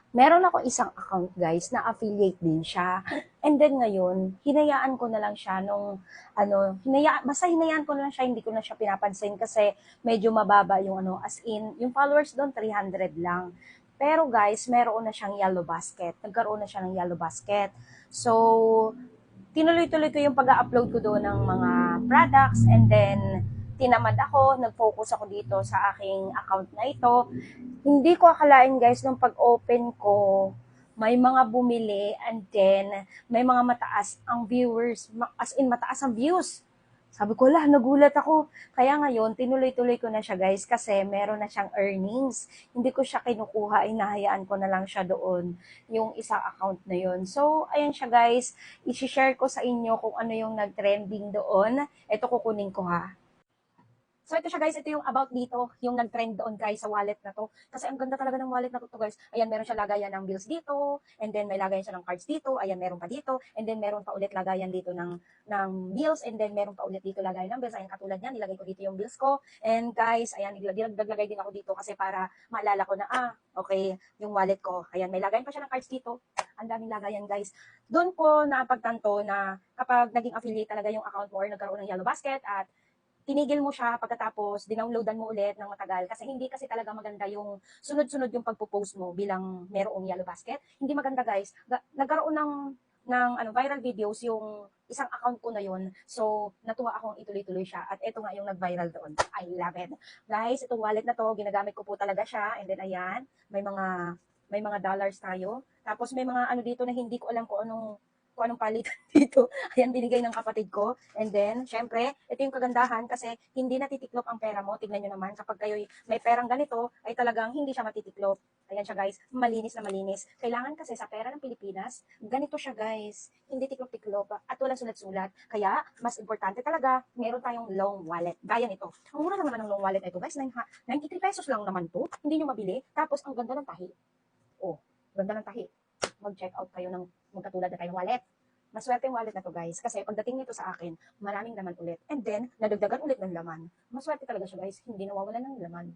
meron ako isang account guys na affiliate din siya. And then ngayon, hinayaan ko na lang siya nung basta hinayaan ko na lang siya, hindi ko na siya pinapansin kasi medyo mababa yung as in, yung followers doon 300 lang. Pero guys, meron na siyang yellow basket. Nagkaroon na siya ng yellow basket. So, tinuloy-tuloy ko yung pag-upload ko doon ng mga products and then tinamad ako, nag-focus ako dito sa aking account na ito. Hindi ko akalain guys nung pag-open ko, may mga bumili and then may mga mataas ang viewers, as in mataas ang views. Sabi ko, lah, nagulat ako. Kaya ngayon, tinuloy-tuloy ko na siya guys kasi meron na siyang earnings. Hindi ko siya kinukuha, inahayaan ko na lang siya doon, yung isang account na yun. So, ayan siya guys, i-share ko sa inyo kung ano yung nag-trending doon. Ito kukunin ko ha. So ito siya guys, ito yung about dito, yung nag-trend doon guys sa wallet na to. Kasi ang ganda talaga ng wallet na to guys. Ayan, meron siya lagayan ng bills dito, and then may lagayan siya ng cards dito, ayan, meron pa dito, and then meron pa ulit lagayan dito ng bills, and then meron pa ulit dito lagayan ng bills. Ayan, katulad niyan, nilagay ko dito yung bills ko. And guys, ayan, naglagay din ako dito kasi para maalala ko na, okay, yung wallet ko. Ayan, may lagayan pa siya ng cards dito. Ang daming lagayan guys. Doon ko napagtanto na kapag naging affiliate talaga yung account mo or nagkaroon ng yellow basket at tinigil mo siya pagkatapos dinownloadan mo ulit ng matagal kasi hindi kasi talaga maganda yung sunod-sunod yung pagpo-post mo bilang merong yellow basket. Hindi maganda guys. Nagkaroon ng viral videos yung isang account ko na yun. So, natuwa akong ituloy-tuloy siya. At ito nga yung nag-viral doon. I love it. Guys, itong wallet na to, ginagamit ko po talaga siya. And then, ayan, may mga dollars tayo. Tapos may mga ano dito na hindi ko alam kung anong palitan dito. Ayan, binigay ng kapatid ko. And then, syempre, ito yung kagandahan kasi hindi natitiklop ang pera mo. Tignan nyo naman, kapag kayo may perang ganito, ay talagang hindi siya matitiklop. Ayan siya guys, malinis na malinis. Kailangan kasi sa pera ng Pilipinas, ganito siya guys, hindi tiklop-tiklop at walang sulat-sulat. Kaya, mas importante talaga, meron tayong long wallet. Gaya nito. Ang mura naman ng long wallet na ito guys, 93 pesos lang naman to. Hindi nyo mabili. Tapos, ang ganda ng tahi. Oh, ganda ng tahi. Mag-check out kayo ng magkatulad na tayong wallet. Maswerte yung wallet na to guys. Kasi pagdating nito sa akin, maraming laman ulit. And then, nadagdagan ulit ng laman. Maswerte talaga siya guys. Hindi nawawalan ng laman.